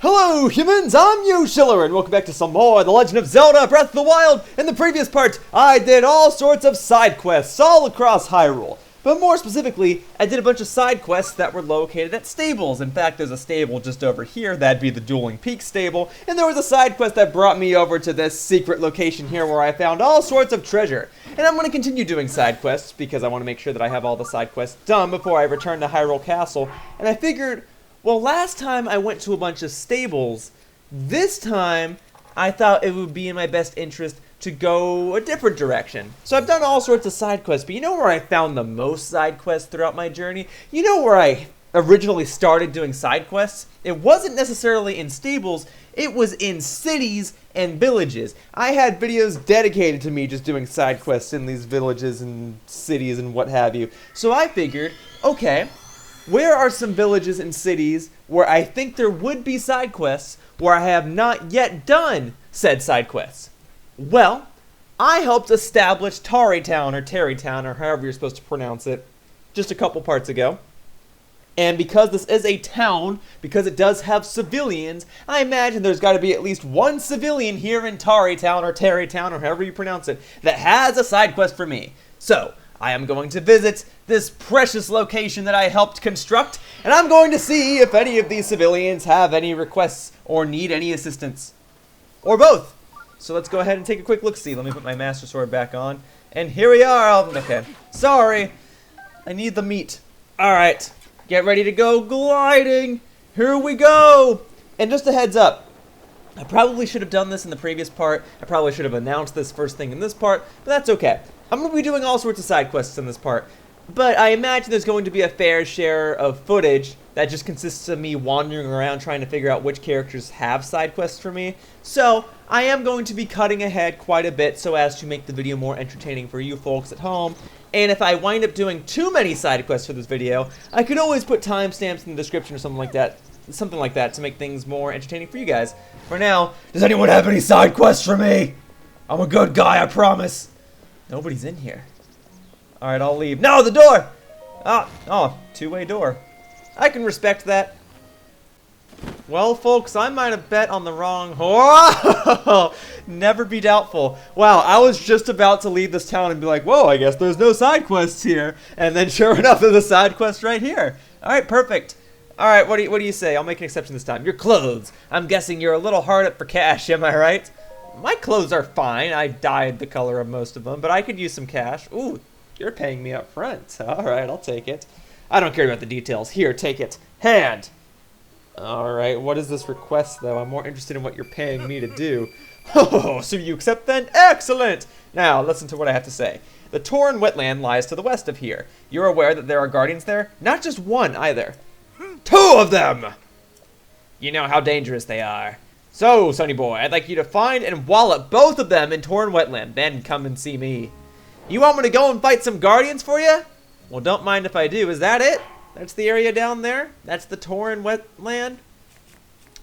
Hello humans, I'm Yoshiller and welcome back to some more The Legend of Zelda Breath of the Wild. In the previous part, I did all sorts of side quests all across Hyrule. But more specifically, I did a bunch of side quests that were located at stables. In fact, there's a stable just over here, that'd be the Dueling Peaks stable. And there was a side quest that brought me over to this secret location here where I found all sorts of treasure. And I'm going to continue doing side quests because I want to make sure that I have all the side quests done before I return to Hyrule Castle. And I figured, well, last time I went to a bunch of stables. This time, I thought it would be in my best interest to go a different direction. So I've done all sorts of side quests, but you know where I found the most side quests throughout my journey? You know where I originally started doing side quests? It wasn't necessarily in stables, it was in cities and villages. I had videos dedicated to me just doing side quests in these villages and cities and what have you. So I figured, okay, where are some villages and cities where I think there would be side quests where I have not yet done said side quests? Well, I helped establish Tarrey Town or Tarrey Town or however you're supposed to pronounce it just a couple parts ago. And because this is a town, because it does have civilians, I imagine there's got to be at least one civilian here in Tarrey Town or Tarrey Town or however you pronounce it that has a side quest for me. So, I am going to visit this precious location that I helped construct, and I'm going to see if any of these civilians have any requests or need any assistance. Or both. So let's go ahead and take a quick look-see. Let me put my Master Sword back on. And here we are. Okay. Sorry. I need the meat. Alright. Get ready to go gliding. Here we go. And just a heads up. I probably should have done this in the previous part. I probably should have announced this first thing in this part. But that's okay. I'm going to be doing all sorts of side quests in this part. But I imagine there's going to be a fair share of footage that just consists of me wandering around trying to figure out which characters have side quests for me. So, I am going to be cutting ahead quite a bit so as to make the video more entertaining for you folks at home. And if I wind up doing too many side quests for this video, I could always put timestamps in the description or something like that to make things more entertaining for you guys. For now, does anyone have any side quests for me? I'm a good guy, I promise. Nobody's in here. Alright, I'll leave. No, the door! Oh, two-way door. I can respect that. Well, folks, I might have bet on the wrong... Oh, never be doubtful. Wow, I was just about to leave this town and be like, whoa, I guess there's no side quests here. And then sure enough, there's a side quest right here. Alright, perfect. Alright, what do you say? I'll make an exception this time. Your clothes. I'm guessing you're a little hard up for cash, am I right? My clothes are fine. I dyed the color of most of them, but I could use some cash. Ooh, you're paying me up front. Alright, I'll take it. I don't care about the details. Here, take it. Hand. Alright, what is this request, though? I'm more interested in what you're paying me to do. Oh, so you accept then? Excellent! Now, listen to what I have to say. The Torn Wetland lies to the west of here. You're aware that there are guardians there? Not just one, either. 2 of them! You know how dangerous they are. So, Sonny boy, I'd like you to find and wallop both of them in Torn Wetland, then come and see me. You want me to go and fight some guardians for you? Well, don't mind if I do. Is that it? That's the area down there? That's the Torn Wetland?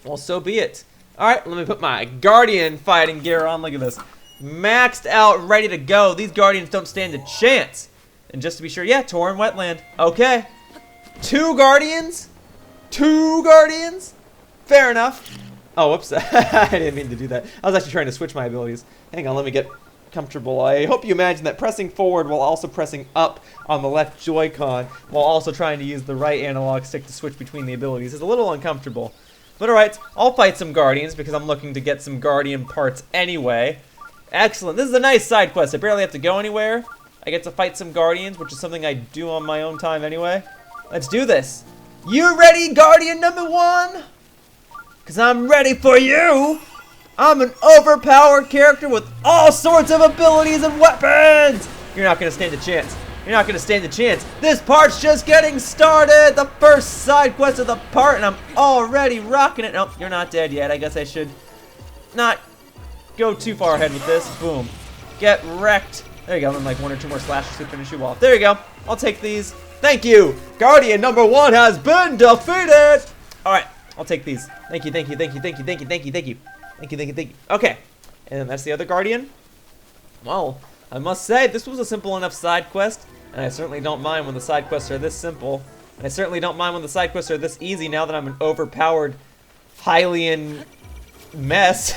Well, so be it. Alright, let me put my guardian fighting gear on. Look at this. Maxed out, ready to go. These guardians don't stand a chance. And just to be sure, yeah, Torn Wetland. Okay. 2 guardians? 2 guardians? Fair enough. Oh, whoops. I didn't mean to do that. I was actually trying to switch my abilities. Hang on, let me get comfortable. I hope you imagine that pressing forward while also pressing up on the left Joy-Con while also trying to use the right analog stick to switch between the abilities is a little uncomfortable. But alright, I'll fight some guardians because I'm looking to get some guardian parts anyway. Excellent. This is a nice side quest. I barely have to go anywhere. I get to fight some guardians, which is something I do on my own time anyway. Let's do this. You ready, guardian number 1? Because I'm ready for you! I'm an overpowered character with all sorts of abilities and weapons! You're not going to stand a chance. You're not going to stand a chance. This part's just getting started! The first side quest of the part, and I'm already rocking it. Nope, you're not dead yet. I guess I should not go too far ahead with this. Boom. Get wrecked. There you go. And like 1 or 2 more slashes to finish you off. There you go. I'll take these. Thank you! Guardian number 1 has been defeated! Alright. I'll take these. Thank you, thank you, thank you, thank you, thank you, thank you, thank you. Thank you, thank you, thank you. Okay. And then that's the other guardian. Well, I must say, this was a simple enough side quest, and I certainly don't mind when the side quests are this simple. And I certainly don't mind when the side quests are this easy now that I'm an overpowered Hylian mess.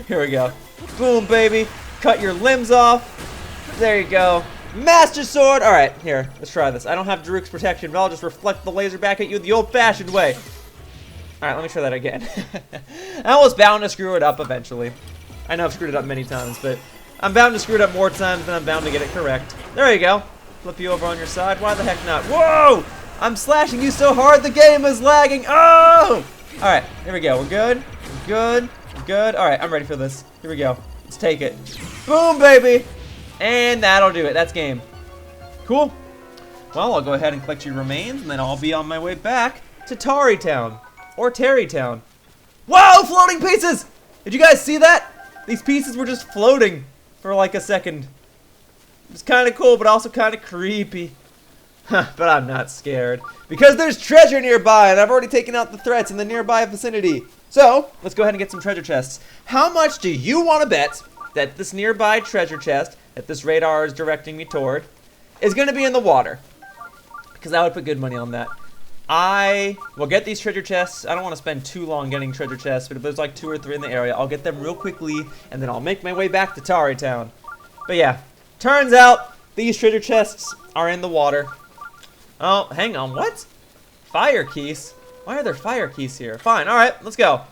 Here we go. Boom, baby. Cut your limbs off. There you go. Master Sword. All right, here. Let's try this. I don't have Daruk's protection, but I'll just reflect the laser back at you the old-fashioned way. All right, let me try that again. I was bound to screw it up eventually. I know I've screwed it up many times, but I'm bound to screw it up more times than I'm bound to get it correct. There you go. Flip you over on your side. Why the heck not? Whoa! I'm slashing you so hard the game is lagging. Oh! All right, here we go. We're good. We're good. We're good. All right, I'm ready for this. Here we go. Let's take it. Boom, baby. And that'll do it. That's game. Cool. Well, I'll go ahead and collect your remains, and then I'll be on my way back to Tarrey Town. Or Tarrey Town. Whoa, floating pieces! Did you guys see that? These pieces were just floating for like a second. It's kind of cool, but also kind of creepy. But I'm not scared. Because there's treasure nearby, and I've already taken out the threats in the nearby vicinity. So, let's go ahead and get some treasure chests. How much do you want to bet that this nearby treasure chest, that this radar is directing me toward, is going to be in the water? Because I would put good money on that. I will get these treasure chests. I don't want to spend too long getting treasure chests, but if there's like 2 or 3 in the area, I'll get them real quickly, and then I'll make my way back to Tarrey Town. But yeah, turns out these treasure chests are in the water. Oh, hang on, what? Fire keys? Why are there fire keys here? Fine, alright, let's go.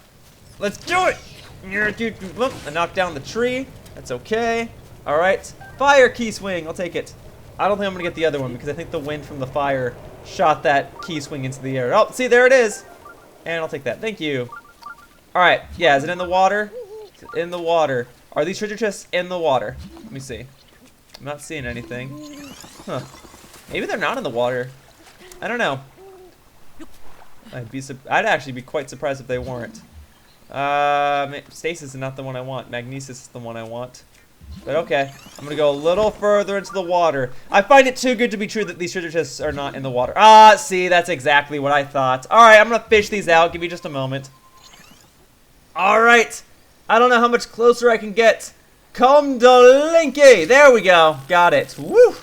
Let's do it! I knocked down the tree. That's okay. Alright, fire key swing, I'll take it. I don't think I'm gonna get the other one because I think the wind from the fire shot that key swing into the air. Oh, see, there it is. And I'll take that, thank you. Alright, yeah, is it in the water? Is it in the water? Are these treasure chests in the water? Let me see. I'm not seeing anything. Huh. Maybe they're not in the water. I don't know. I'd actually be quite surprised if they weren't. Stasis is not the one I want. Magnesis is the one I want. But okay, I'm gonna go a little further into the water. I find it too good to be true that these treasure chests are not in the water. Ah, see, that's exactly what I thought. Alright, I'm gonna fish these out. Give me just a moment. Alright. I don't know how much closer I can get. Come to Linky. There we go. Got it. Woo!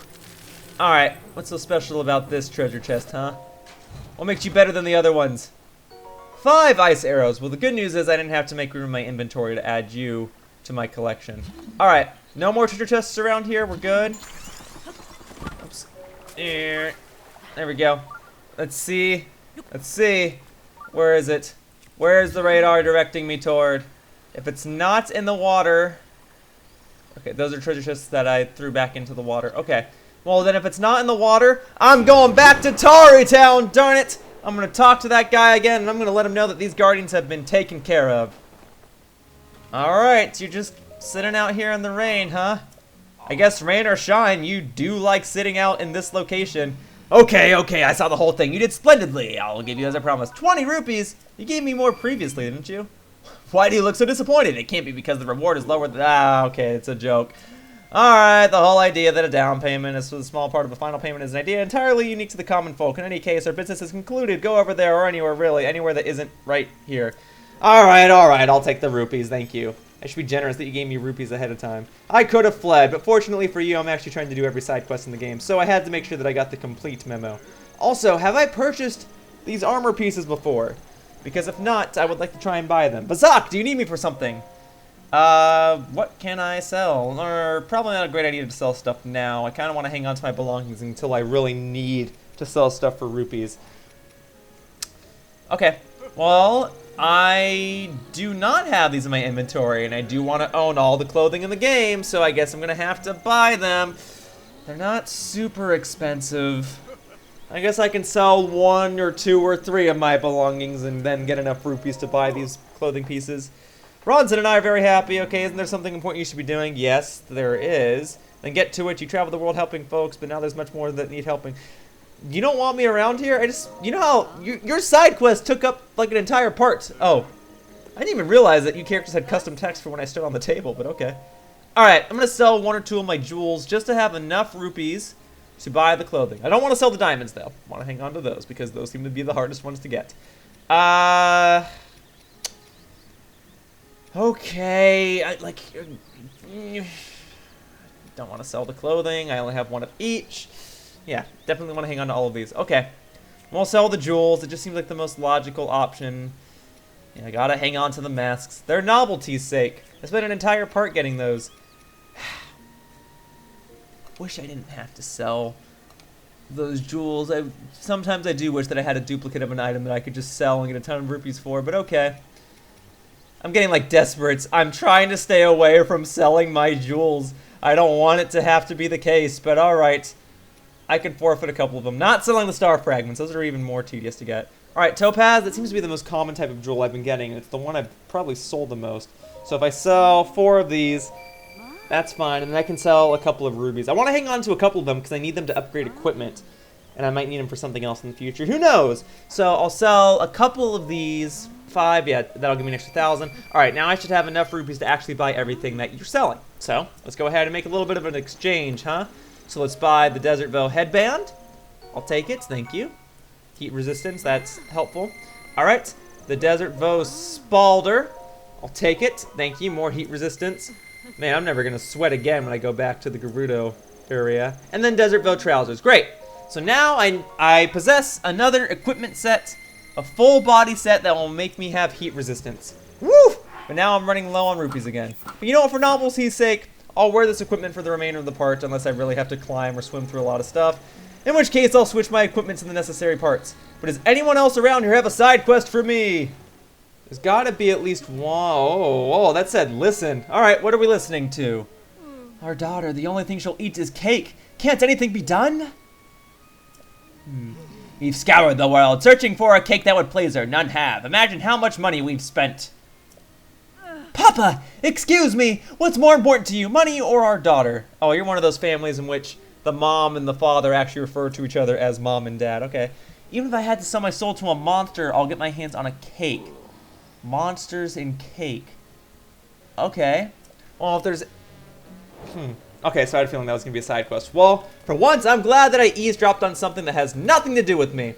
Alright, what's so special about this treasure chest, huh? What makes you better than the other ones? 5 ice arrows. Well, the good news is I didn't have to make room in my inventory to add you to my collection. Alright, no more treasure chests around here. We're good. Oops. There we go. Let's see. Let's see. Where is it? Where is the radar directing me toward? If it's not in the water... Okay, those are treasure chests that I threw back into the water. Okay. Well, then if it's not in the water, I'm going back to Tarrey Town, darn it! I'm going to talk to that guy again, and I'm going to let him know that these guardians have been taken care of. Alright, you're just sitting out here in the rain, huh? I guess rain or shine, you do like sitting out in this location. Okay, I saw the whole thing. You did splendidly. I'll give you as I promised. 20 rupees? You gave me more previously, didn't you? Why do you look so disappointed? It can't be because the reward is lower than... Ah, okay, it's a joke. Alright, the whole idea that a down payment is a small part of a final payment is an idea entirely unique to the common folk. In any case, our business is concluded. Go over there or anywhere, really. Anywhere that isn't right here. Alright, I'll take the rupees, thank you. I should be generous that you gave me rupees ahead of time. I could have fled, but fortunately for you, I'm actually trying to do every side quest in the game, so I had to make sure that I got the complete memo. Also, have I purchased these armor pieces before? Because if not, I would like to try and buy them. Bazak, do you need me for something? What can I sell? Or probably not a great idea to sell stuff now. I kind of want to hang on to my belongings until I really need to sell stuff for rupees. Okay, well, I do not have these in my inventory, and I do want to own all the clothing in the game, so I guess I'm going to have to buy them. They're not super expensive. I guess I can sell 1 or 2 or 3 of my belongings and then get enough rupees to buy these clothing pieces. Ronson and I are very happy. Okay, isn't there something important you should be doing? Yes, there is. Then get to it. You travel the world helping folks, but now there's much more that need helping. You don't want me around here? You know how your side quest took up like an entire part. Oh, I didn't even realize that you characters had custom text for when I stood on the table, but okay. Alright, I'm going to sell 1 or 2 of my jewels just to have enough rupees to buy the clothing. I don't want to sell the diamonds, though. I want to hang on to those, because those seem to be the hardest ones to get. Okay. Don't want to sell the clothing. I only have 1 of each. Yeah, definitely want to hang on to all of these. Okay. We'll sell the jewels. It just seems like the most logical option. Yeah, I gotta hang on to the masks. They're novelty's sake. I spent an entire part getting those. Wish I didn't have to sell those jewels. Sometimes I do wish that I had a duplicate of an item that I could just sell and get a ton of rupees for, but okay. I'm getting like desperate. I'm trying to stay away from selling my jewels. I don't want it to have to be the case, but alright. I can forfeit a couple of them. Not selling the star fragments. Those are even more tedious to get. Alright, topaz. That seems to be the most common type of jewel I've been getting. It's the one I've probably sold the most. So if I sell 4 of these, that's fine, and then I can sell a couple of rubies. I want to hang on to a couple of them because I need them to upgrade equipment, and I might need them for something else in the future. Who knows? So I'll sell a couple of these. 5, yeah, that'll give me an extra 1,000. All right, now I should have enough rupees to actually buy everything that you're selling. So let's go ahead and make a little bit of an exchange, huh? So let's buy the Desert Voe headband. I'll take it, thank you. Heat resistance, that's helpful. All right, the Desert Voe spalder. I'll take it, thank you. More heat resistance. Man, I'm never gonna sweat again when I go back to the Gerudo area. And then Desert Voe trousers, great. So now I possess another equipment set, a full body set that will make me have heat resistance. Woo! But now I'm running low on rupees again. But you know what, for novelty's sake, I'll wear this equipment for the remainder of the part unless I really have to climb or swim through a lot of stuff. In which case, I'll switch my equipment to the necessary parts. But does anyone else around here have a side quest for me? There's gotta be at least one. Oh, that said listen. Alright, what are we listening to? Our daughter, the only thing she'll eat is cake. Can't anything be done? We've scoured the world, searching for a cake that would please her. None have. Imagine how much money we've spent. Papa, excuse me. What's more important to you, money or our daughter? Oh, you're one of those families in which the mom and the father actually refer to each other as mom and dad. Okay. Even if I had to sell my soul to a monster, I'll get my hands on a cake. Monsters and cake. Okay. Well, if there's... Okay, so I had a feeling that was going to be a side quest. Well, for once, I'm glad that I eavesdropped on something that has nothing to do with me.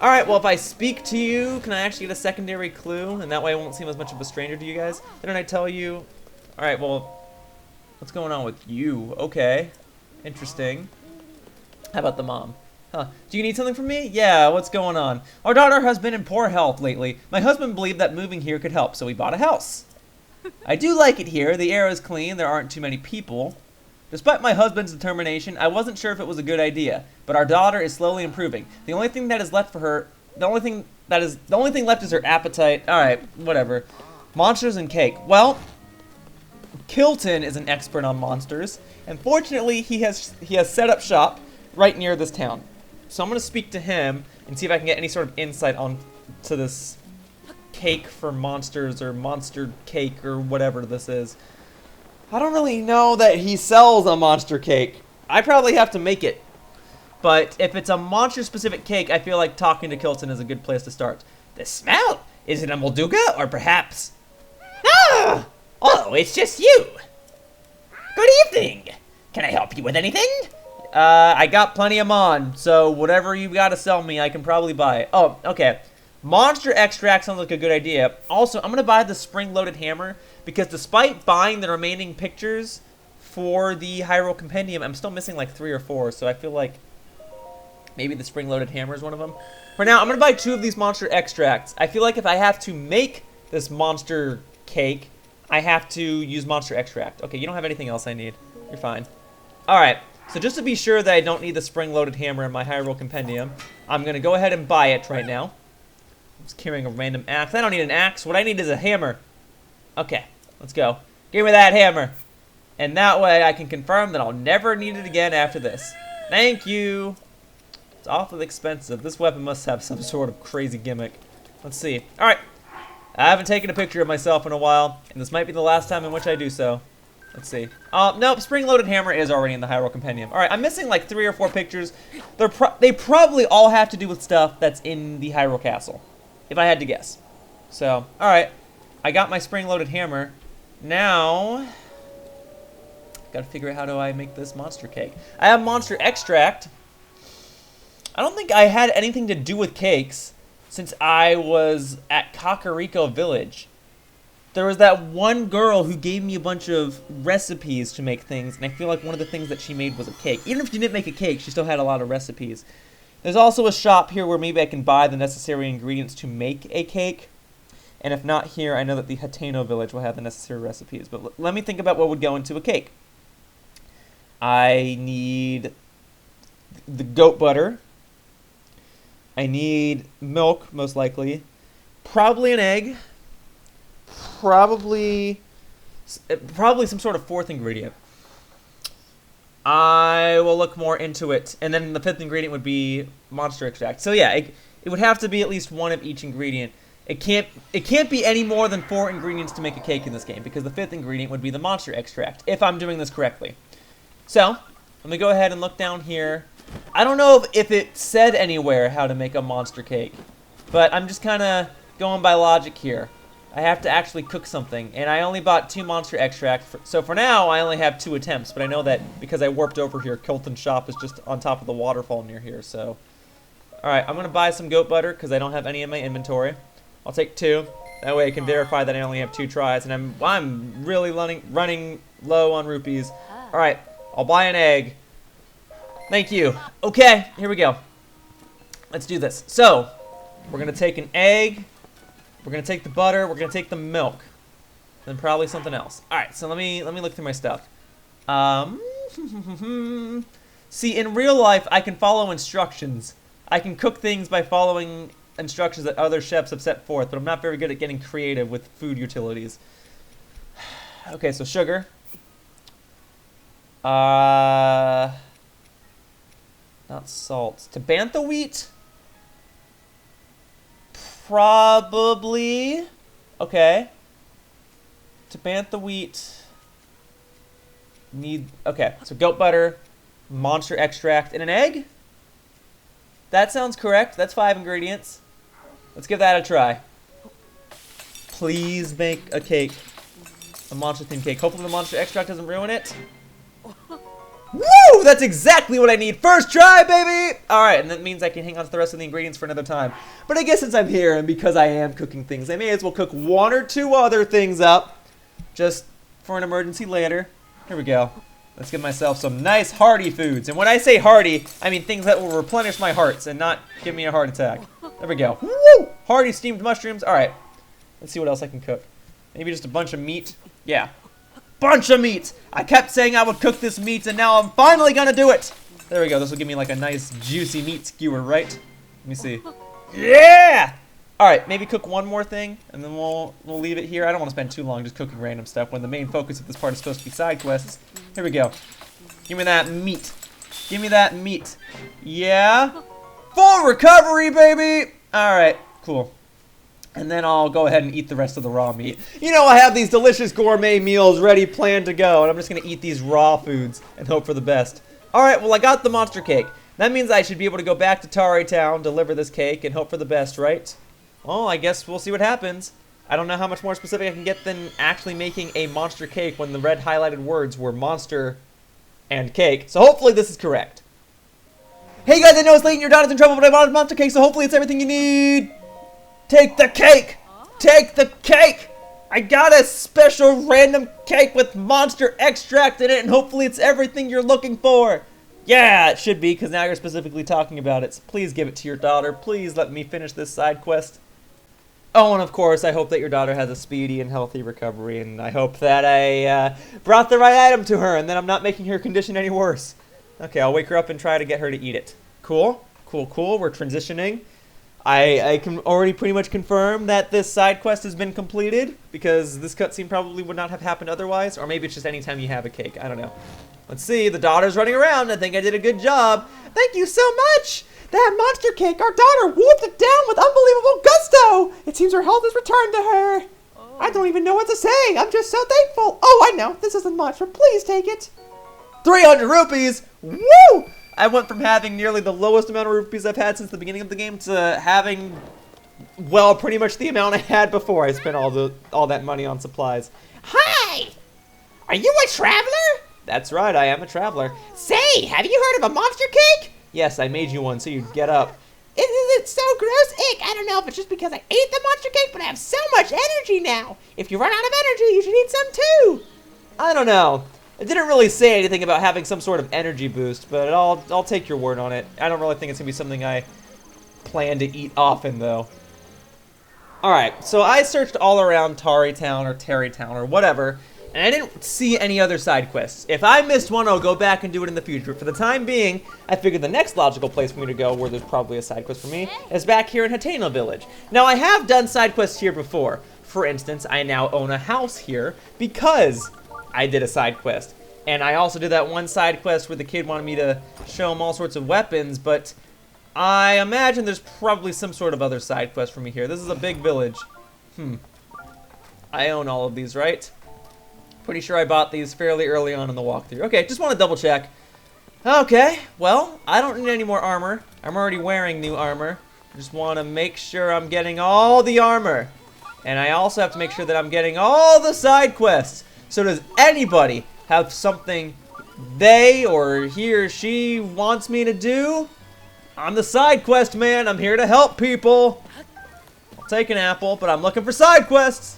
Alright, well, if I speak to you, can I actually get a secondary clue? And that way I won't seem as much of a stranger to you guys. Didn't I tell you? Alright, well, what's going on with you? Okay. Interesting. How about the mom? Huh. Do you need something from me? Yeah, what's going on? Our daughter has been in poor health lately. My husband believed that moving here could help, so we bought a house. I do like it here. The air is clean. There aren't too many people. Despite my husband's determination, I wasn't sure if it was a good idea, but our daughter is slowly improving. The only thing that is left for her, the only thing left is her appetite. All right, whatever. Monsters and cake. Well, Kilton is an expert on monsters, and fortunately, he has set up shop right near this town. So I'm gonna speak to him and see if I can get any sort of insight on to this cake for monsters or monster cake or whatever this is. I don't really know that he sells a monster cake. I probably have to make it. But if it's a monster-specific cake, I feel like talking to Kilton is a good place to start. The smell? Is it a Molduga or perhaps... Ah! Oh, it's just you. Good evening. Can I help you with anything? I got plenty of mon, so whatever you gotta sell me, I can probably buy. Oh, okay. Monster extract sounds like a good idea. Also, I'm gonna buy the spring-loaded hammer because despite buying the remaining pictures for the Hyrule Compendium, I'm still missing like 3 or 4, so I feel like maybe the spring-loaded hammer is one of them. For now, I'm gonna buy 2 of these monster extracts. I feel like if I have to make this monster cake, I have to use monster extract. Okay, you don't have anything else I need. You're fine. Alright, so just to be sure that I don't need the spring-loaded hammer in my Hyrule Compendium, I'm gonna go ahead and buy it right now. I'm just carrying a random axe. I don't need an axe. What I need is a hammer. Okay, let's go. Give me that hammer. And that way I can confirm that I'll never need it again after this. Thank you. It's awfully expensive. This weapon must have some sort of crazy gimmick. Let's see. Alright. I haven't taken a picture of myself in a while, and this might be the last time in which I do so. Let's see. Nope, spring-loaded hammer is already in the Hyrule Compendium. Alright, I'm missing like 3 or 4 pictures. They probably all have to do with stuff that's in the Hyrule Castle, if I had to guess. So, alright. I got my spring-loaded hammer. Now, gotta figure out how do I make this monster cake. I have monster extract. I don't think I had anything to do with cakes since I was at Kakariko Village. There was that one girl who gave me a bunch of recipes to make things, and I feel like one of the things that she made was a cake. Even if she didn't make a cake, she still had a lot of recipes. There's also a shop here where maybe I can buy the necessary ingredients to make a cake. And if not here, I know that the Hateno Village will have the necessary recipes. But let me think about what would go into a cake. I need the goat butter. I need milk, most likely. Probably an egg. Probably some sort of fourth ingredient. I will look more into it. And then the fifth ingredient would be monster extract. So yeah, it would have to be at least one of each ingredient. It can't be any more than 4 ingredients to make a cake in this game, because the fifth ingredient would be the monster extract, if I'm doing this correctly. So, let me go ahead and look down here. I don't know if it said anywhere how to make a monster cake, but I'm just kind of going by logic here. I have to actually cook something, and I only bought 2 monster extracts, so for now I only have 2 attempts, but I know that because I warped over here, Kilton's shop is just on top of the waterfall near here, so... Alright, I'm going to buy some goat butter, because I don't have any in my inventory. I'll take 2, that way I can verify that I only have 2 tries, and I'm really running low on rupees. Alright, I'll buy an egg. Thank you. Okay, here we go. Let's do this. So, we're going to take an egg, we're going to take the butter, we're going to take the milk, then probably something else. Alright, so let me look through my stuff. See, in real life, I can follow instructions. I can cook things by following instructions that other chefs have set forth, but I'm not very good at getting creative with food utilities. Okay, so sugar. Not salt. Tabantha wheat? Probably. Okay. Tabantha wheat. Okay, so goat butter, monster extract, and an egg? That sounds correct. That's 5 ingredients. Let's give that a try. Please make a cake. A monster-themed cake. Hopefully the monster extract doesn't ruin it. Woo! That's exactly what I need. First try, baby! Alright, and that means I can hang on to the rest of the ingredients for another time. But I guess since I'm here, and because I am cooking things, I may as well cook 1 or 2 other things up. Just for an emergency later. Here we go. Let's give myself some nice hearty foods. And when I say hearty, I mean things that will replenish my hearts and not give me a heart attack. There we go. Woo! Hearty steamed mushrooms. Alright. Let's see what else I can cook. Maybe just a bunch of meat. Yeah. Bunch of meat! I kept saying I would cook this meat, and now I'm finally gonna do it! There we go. This will give me like a nice juicy meat skewer, right? Let me see. Yeah! Alright, maybe cook 1 more thing, and then we'll leave it here. I don't want to spend too long just cooking random stuff when the main focus of this part is supposed to be side quests. Here we go. Give me that meat. Give me that meat. Yeah? Full recovery, baby! Alright, cool. And then I'll go ahead and eat the rest of the raw meat. You know, I have these delicious gourmet meals ready, planned to go, and I'm just going to eat these raw foods and hope for the best. Alright, well, I got the monster cake. That means I should be able to go back to Tarrey Town, deliver this cake, and hope for the best, right? Well, I guess we'll see what happens. I don't know how much more specific I can get than actually making a monster cake when the red highlighted words were monster and cake. So hopefully this is correct. Hey guys, I know it's late and your daughter's in trouble, but I wanted monster cake, so hopefully it's everything you need. Take the cake! Take the cake! I got a special random cake with monster extract in it, and hopefully it's everything you're looking for. Yeah, it should be, because now you're specifically talking about it. So please give it to your daughter. Please let me finish this side quest. Oh, and of course, I hope that your daughter has a speedy and healthy recovery, and I hope that I brought the right item to her, and that I'm not making her condition any worse. Okay, I'll wake her up and try to get her to eat it. Cool, cool, cool. We're transitioning. I can already pretty much confirm that this side quest has been completed, because this cutscene probably would not have happened otherwise, or maybe it's just any time you have a cake. I don't know. Let's see, the daughter's running around. I think I did a good job. Thank you so much! That monster cake, our daughter wolfed it down with unbelievable gusto! It seems her health has returned to her. Oh. I don't even know what to say. I'm just so thankful. Oh, I know. This isn't much, but please take it. 300 rupees! Woo! I went from having nearly the lowest amount of rupees I've had since the beginning of the game to having, well, pretty much the amount I had before I spent all that money on supplies. Hi! Are you a traveler? That's right, I am a traveler. Say, have you heard of a monster cake? Yes, I made you one so you'd get up. It's so gross, ick. I don't know if it's just because I ate the monster cake, but I have so much energy now. If you run out of energy, you should eat some too. I don't know. It didn't really say anything about having some sort of energy boost, but I'll take your word on it. I don't really think it's going to be something I plan to eat often, though. Alright, so I searched all around Tarrey Town or Tarrey Town or whatever, and I didn't see any other side quests. If I missed one, I'll go back and do it in the future. For the time being, I figured the next logical place for me to go, where there's probably a side quest for me, is back here in Hateno Village. Now, I have done side quests here before. For instance, I now own a house here because I did a side quest. And I also did that one side quest where the kid wanted me to show him all sorts of weapons, but I imagine there's probably some sort of other side quest for me here. This is a big village. I own all of these, right? Pretty sure I bought these fairly early on in the walkthrough. Okay, just want to double check. Okay, well, I don't need any more armor. I'm already wearing new armor. Just want to make sure I'm getting all the armor. And I also have to make sure that I'm getting all the side quests. So does anybody have something they or he or she wants me to do? I'm the side quest man. I'm here to help people. I'll take an apple, but I'm looking for side quests.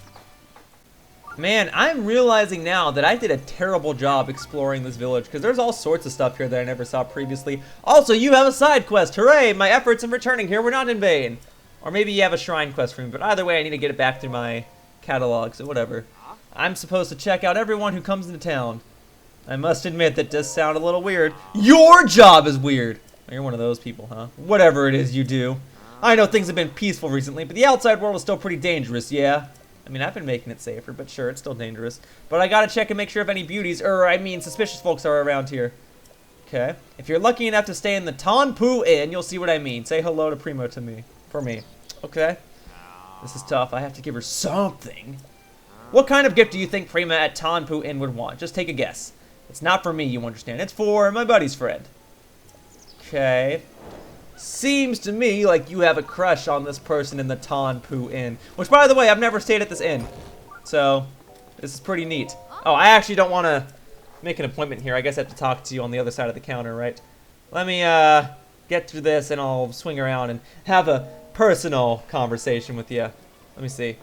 Man, I'm realizing now that I did a terrible job exploring this village because there's all sorts of stuff here that I never saw previously. Also, you have a side quest. Hooray! My efforts in returning here were not in vain. Or maybe you have a shrine quest for me, but either way, I need to get it back through my catalog, so whatever. I'm supposed to check out everyone who comes into town. I must admit that does sound a little weird. Your job is weird! Oh, you're one of those people, huh? Whatever it is you do. I know things have been peaceful recently, but the outside world is still pretty dangerous, yeah? I mean, I've been making it safer, but sure, it's still dangerous. But I gotta check and make sure if any beauties, suspicious folks are around here. Okay. If you're lucky enough to stay in the Tonpu Inn, you'll see what I mean. Say hello to Primo to me. For me. Okay. This is tough. I have to give her something. What kind of gift do you think Prima at Tonpu Inn would want? Just take a guess. It's not for me, you understand. It's for my buddy's friend. Okay. Seems to me like you have a crush on this person in the Tonpu Inn. Which, by the way, I've never stayed at this inn. So, this is pretty neat. Oh, I actually don't want to make an appointment here. I guess I have to talk to you on the other side of the counter, right? Let me, get through this and I'll swing around and have a personal conversation with you. Let me see.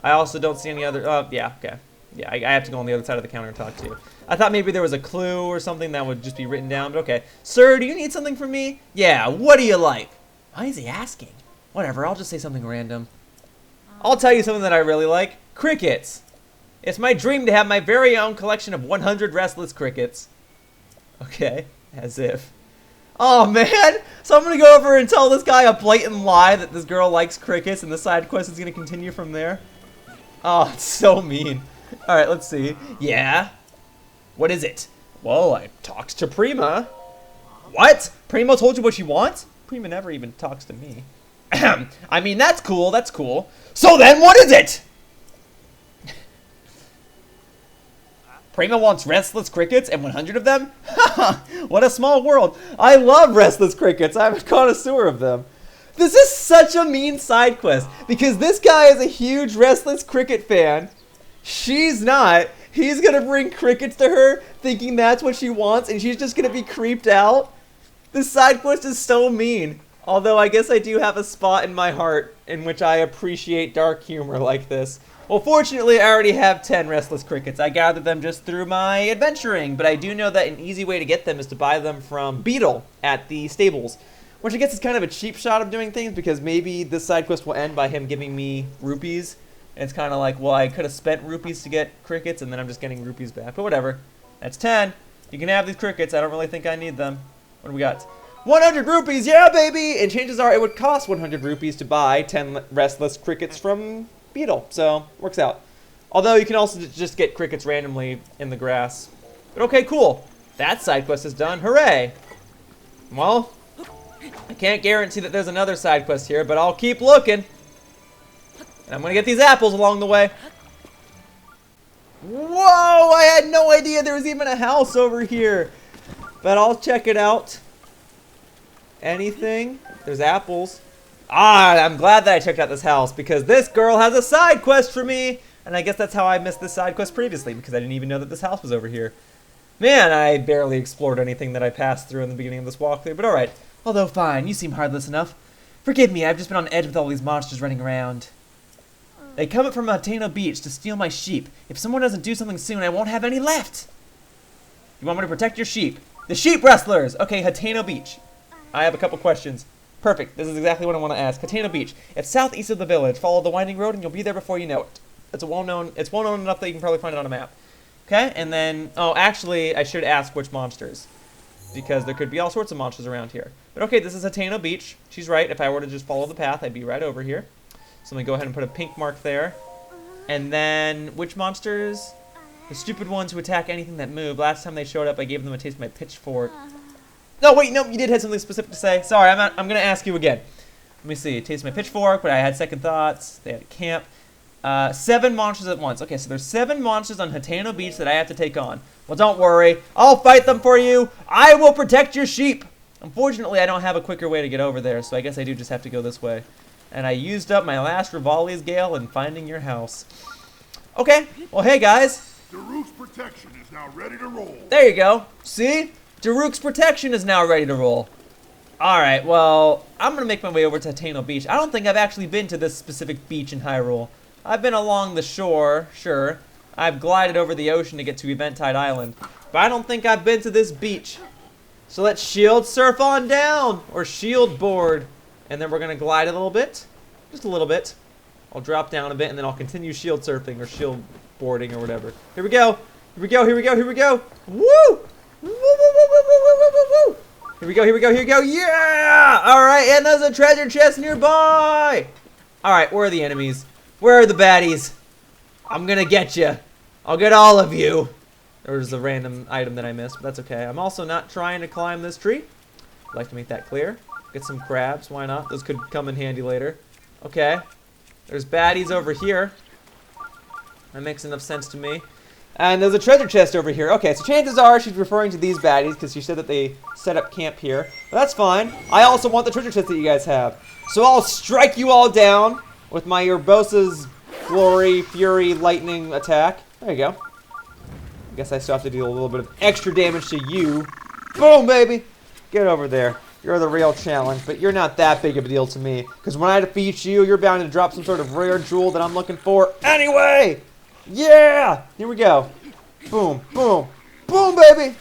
I also don't see any other, yeah, okay. Yeah, I have to go on the other side of the counter and talk to you. I thought maybe there was a clue or something that would just be written down, but okay. Sir, do you need something from me? Yeah, what do you like? Why is he asking? Whatever, I'll just say something random. I'll tell you something that I really like. Crickets. It's my dream to have my very own collection of 100 restless crickets. Okay, as if. Oh man! So I'm gonna go over and tell this guy a blatant lie that this girl likes crickets and the side quest is gonna continue from there. Oh, it's so mean. Alright, let's see. Yeah? What is it? Well, I talked to Prima. What? Prima told you what she wants? Prima never even talks to me. I mean, that's cool, that's cool. So then, what is it? Prima wants restless crickets and 100 of them? What a small world. I love restless crickets. I'm a connoisseur of them. This is such a mean side quest because this guy is a huge restless cricket fan. She's not. He's going to bring crickets to her thinking that's what she wants and she's just going to be creeped out. This side quest is so mean. Although I guess I do have a spot in my heart in which I appreciate dark humor like this. Well, fortunately, I already have 10 restless crickets. I gathered them just through my adventuring, but I do know that an easy way to get them is to buy them from Beetle at the stables. Which I guess is kind of a cheap shot of doing things because maybe this side quest will end by him giving me rupees. And it's kind of like, well, I could have spent rupees to get crickets and then I'm just getting rupees back. But whatever. That's 10. You can have these crickets. I don't really think I need them. What do we got? 100 rupees, yeah, baby! And chances are it would cost 100 rupees to buy 10 restless crickets from Beetle. So, works out. Although you can also just get crickets randomly in the grass. But okay, cool. That side quest is done. Hooray! Well, I can't guarantee that there's another side quest here, but I'll keep looking. And I'm gonna get these apples along the way. Whoa! I had no idea there was even a house over here. But I'll check it out. Anything? There's apples. Ah, I'm glad that I checked out this house because this girl has a side quest for me. And I guess that's how I missed this side quest previously because I didn't even know that this house was over here. Man, I barely explored anything that I passed through in the beginning of this walkthrough, but alright. Although fine, you seem heartless enough. Forgive me, I've just been on edge with all these monsters running around. They come up from Hateno Beach to steal my sheep. If someone doesn't do something soon, I won't have any left. You want me to protect your sheep? The Sheep Rustlers! Okay, Hateno Beach. I have a couple questions. Perfect. This is exactly what I want to ask. Hateno Beach. It's southeast of the village. Follow the winding road and you'll be there before you know it. It's well known enough that you can probably find it on a map. Okay, and then, oh, actually, I should ask which monsters, because there could be all sorts of monsters around here. But okay, this is Hateno Beach. She's right. If I were to just follow the path, I'd be right over here. So let me go ahead and put a pink mark there. And then, which monsters? The stupid ones who attack anything that move. Last time they showed up, I gave them a taste of my pitchfork. No, wait, no, you did have something specific to say. Sorry, I'm going to ask you again. Let me see. Taste of my pitchfork, but I had second thoughts. They had a camp. 7 monsters at once. Okay, so there's 7 monsters on Hateno Beach that I have to take on. Well, don't worry. I'll fight them for you. I will protect your sheep. Unfortunately, I don't have a quicker way to get over there, so I guess I do just have to go this way. And I used up my last Rivali's Gale in finding your house. Okay, well, hey, guys. Daruk's protection is now ready to roll. There you go. See? Daruk's protection is now ready to roll. Alright, well, I'm going to make my way over to Hateno Beach. I don't think I've actually been to this specific beach in Hyrule. I've been along the shore, sure. I've glided over the ocean to get to Eventide Island. But I don't think I've been to this beach. So let's shield surf on down, or shield board. And then we're going to glide a little bit. Just a little bit. I'll drop down a bit, and then I'll continue shield surfing, or shield boarding, or whatever. Here we go. Here we go, here we go, here we go. Woo! Woo, woo, woo, woo, woo, woo, woo, woo. Here we go, here we go, here we go. Yeah! Alright, and there's a treasure chest nearby! Alright, where are the enemies? Where are the baddies? I'm gonna get you. I'll get all of you. There's a random item that I missed, but that's okay. I'm also not trying to climb this tree. I'd like to make that clear. Get some crabs, why not? Those could come in handy later. Okay. There's baddies over here. That makes enough sense to me. And there's a treasure chest over here. Okay, so chances are she's referring to these baddies because she said that they set up camp here. But that's fine. I also want the treasure chest that you guys have. So I'll strike you all down with my Urbosa's Glory, Fury, Lightning attack. There you go. I guess I still have to deal a little bit of extra damage to you. Boom, baby! Get over there. You're the real challenge, but you're not that big of a deal to me. Because when I defeat you, you're bound to drop some sort of rare jewel that I'm looking for anyway! Yeah! Here we go. Boom, boom, boom, baby!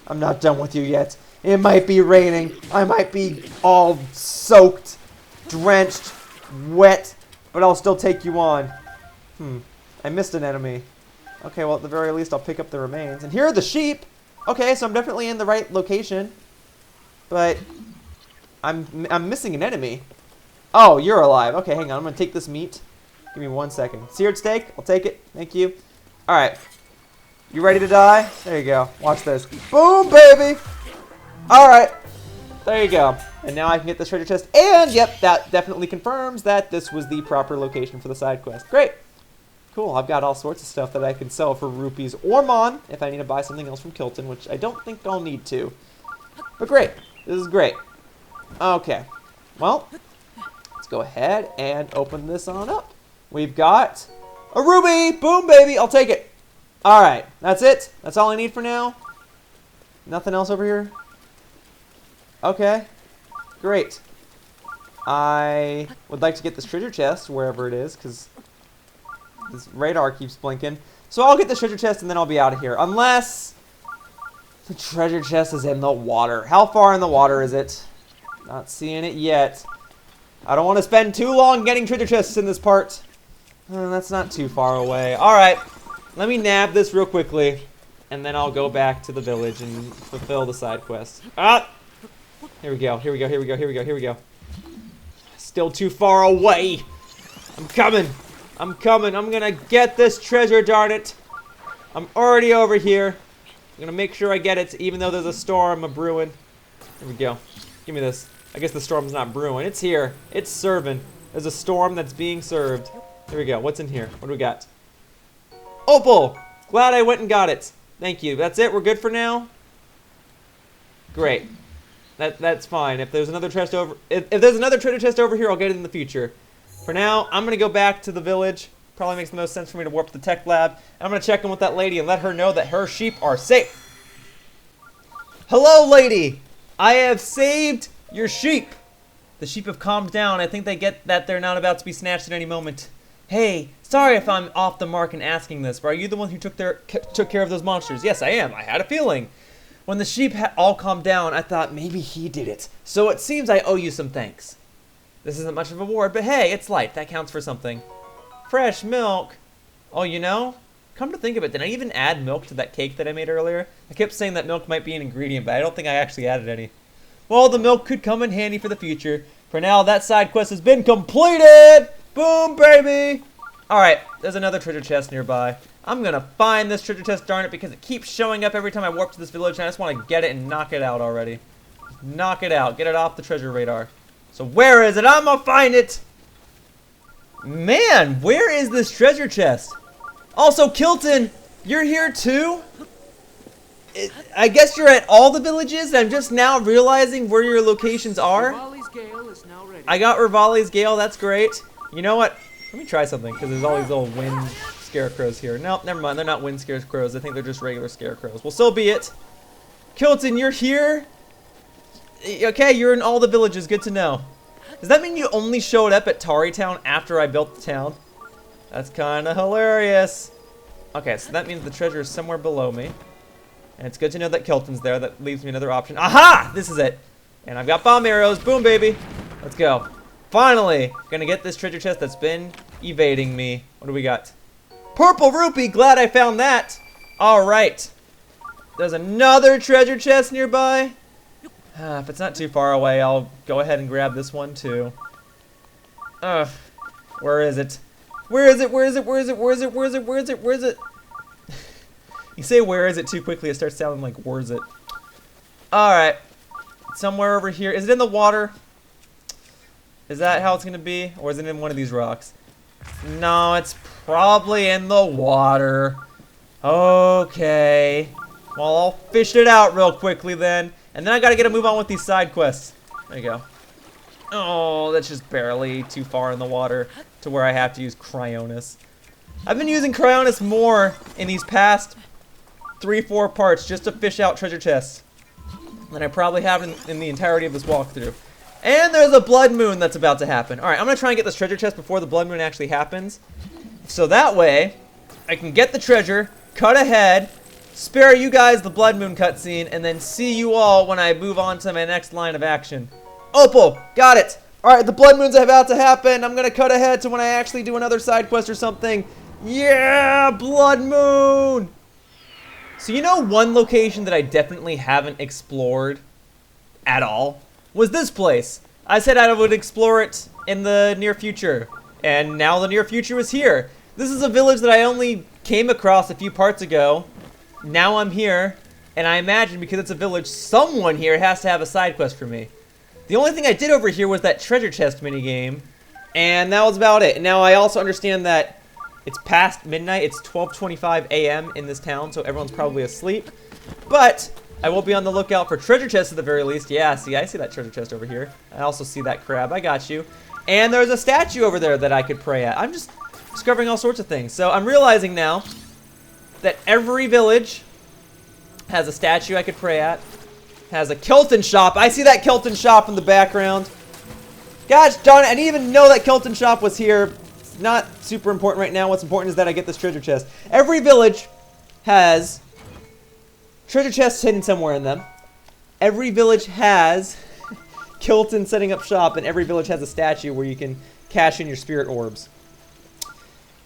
I'm not done with you yet. It might be raining. I might be all soaked, drenched, wet, but I'll still take you on. I missed an enemy. Okay, well, at the very least, I'll pick up the remains. And here are the sheep! Okay, so I'm definitely in the right location. But I'm missing an enemy. Oh, you're alive. Okay, hang on. I'm going to take this meat. Give me 1 second. Seared steak. I'll take it. Thank you. All right. You ready to die? There you go. Watch this. Boom, baby! All right. There you go. And now I can get this treasure chest. And, yep, that definitely confirms that this was the proper location for the side quest. Great. Cool. I've got all sorts of stuff that I can sell for rupees or mon if I need to buy something else from Kilton, which I don't think I'll need to. But great. This is great. Okay. Well, let's go ahead and open this on up. We've got a ruby! Boom, baby! I'll take it. Alright. That's it? That's all I need for now? Nothing else over here? Okay. Great. I would like to get this treasure chest, wherever it is, because this radar keeps blinking. So I'll get the treasure chest and then I'll be out of here. Unless the treasure chest is in the water. How far in the water is it? Not seeing it yet. I don't want to spend too long getting treasure chests in this part. That's not too far away. Alright. Let me nab this real quickly. And then I'll go back to the village and fulfill the side quest. Ah! Here we go. Here we go. Here we go. Here we go. Here we go. Still too far away. I'm coming. I'm coming. I'm gonna get this treasure, darn it. I'm already over here. I'm gonna make sure I get it, even though there's a storm a-brewing. Here we go. Give me this. I guess the storm's not brewing. It's here. It's serving. There's a storm that's being served. Here we go. What's in here? What do we got? Opal! Glad I went and got it. Thank you. That's it? We're good for now? Great. That's fine. If there's another chest over... If there's another treasure chest over here, I'll get it in the future. For now, I'm gonna go back to the village. Probably makes the most sense for me to warp to the tech lab. I'm gonna check in with that lady and let her know that her sheep are safe. Hello, lady! I have saved your sheep. The sheep have calmed down. I think they get that they're not about to be snatched at any moment. Hey, sorry if I'm off the mark in asking this, but are you the one who took care of those monsters? Yes, I am. I had a feeling. When the sheep all calmed down, I thought maybe he did it. So it seems I owe you some thanks. This isn't much of a reward, but hey, it's light. That counts for something. Fresh milk. Oh, you know, come to think of it, did I even add milk to that cake that I made earlier? I kept saying that milk might be an ingredient, but I don't think I actually added any. Well, the milk could come in handy for the future. For now, that side quest has been completed! Boom, baby! Alright, there's another treasure chest nearby. I'm gonna find this treasure chest, darn it, because it keeps showing up every time I warp to this village, and I just want to get it and knock it out already. Knock it out. Get it off the treasure radar. So where is it? I'm gonna find it! Man, where is this treasure chest? Also, Kilton, you're here too? I guess you're at all the villages, and I'm just now realizing where your locations are. Rivali's Gale is now ready. I got Rivali's Gale, that's great. You know what? Let me try something, because there's all these little wind scarecrows here. No, never mind, they're not wind scarecrows. I think they're just regular scarecrows. Well, so be it. Kilton, you're here? Okay, you're in all the villages, good to know. Does that mean you only showed up at Tarrey Town after I built the town? That's kind of hilarious. Okay, so that means the treasure is somewhere below me. And it's good to know that Kilton's there. That leaves me another option. Aha! This is it. And I've got bomb arrows. Boom, baby. Let's go. Finally, gonna get this treasure chest that's been evading me. What do we got? Purple rupee. Glad I found that. All right. There's another treasure chest nearby. If it's not too far away, I'll go ahead and grab this one too. Ugh. Where is it? Where is it? Where is it? Where is it? Where is it? Where is it? Where is it? Where is it? You say where is it too quickly, it starts sounding like where's it. Alright. Somewhere over here. Is it in the water? Is that how it's going to be? Or is it in one of these rocks? No, it's probably in the water. Okay. Well, I'll fish it out real quickly then. And then I got to get a move on with these side quests. There you go. Oh, that's just barely too far in the water to where I have to use Cryonis. I've been using Cryonis more in these past 3-4 parts just to fish out treasure chests than I probably have in the entirety of this walkthrough. And there's a blood moon that's about to happen. Alright, I'm going to try and get this treasure chest before the blood moon actually happens. So that way, I can get the treasure, cut ahead, spare you guys the blood moon cutscene, and then see you all when I move on to my next line of action. Opal, got it! Alright, the blood moon's about to happen. I'm going to cut ahead to when I actually do another side quest or something. Yeah, blood moon! So you know one location that I definitely haven't explored at all? Was this place. I said I would explore it in the near future, and now the near future is here. This is a village that I only came across a few parts ago. Now I'm here, and I imagine because it's a village, someone here has to have a side quest for me. The only thing I did over here was that treasure chest minigame, and that was about it. Now I also understand that it's past midnight. It's 12:25 a.m. in this town, so everyone's probably asleep. But I will be on the lookout for treasure chests at the very least. Yeah, see, I see that treasure chest over here. I also see that crab. I got you. And there's a statue over there that I could pray at. I'm just discovering all sorts of things. So I'm realizing now that every village has a statue I could pray at. Has a Kilton shop. I see that Kilton shop in the background. Gosh darn it, I didn't even know that Kilton shop was here. It's not super important right now. What's important is that I get this treasure chest. Every village has treasure chests hidden somewhere in them. Every village has Kilton setting up shop, and every village has a statue where you can cash in your spirit orbs.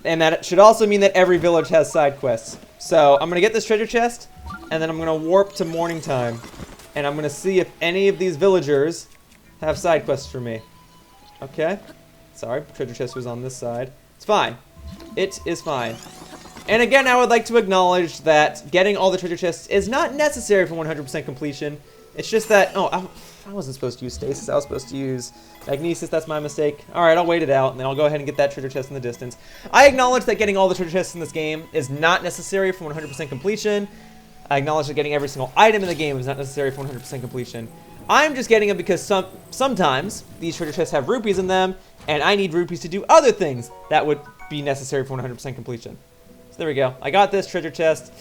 And that should also mean that every village has side quests. So I'm going to get this treasure chest, and then I'm going to warp to morning time. And I'm going to see if any of these villagers have side quests for me. Okay. Sorry, treasure chest was on this side. It's fine. It is fine. And again, I would like to acknowledge that getting all the treasure chests is not necessary for 100% completion. It's just that, oh, I wasn't supposed to use stasis. I was supposed to use magnesis. That's my mistake. All right, I'll wait it out, and then I'll go ahead and get that treasure chest in the distance. I acknowledge that getting all the treasure chests in this game is not necessary for 100% completion. I acknowledge that getting every single item in the game is not necessary for 100% completion. I'm just getting them because sometimes these treasure chests have rupees in them, and I need rupees to do other things that would be necessary for 100% completion. So there we go. I got this treasure chest.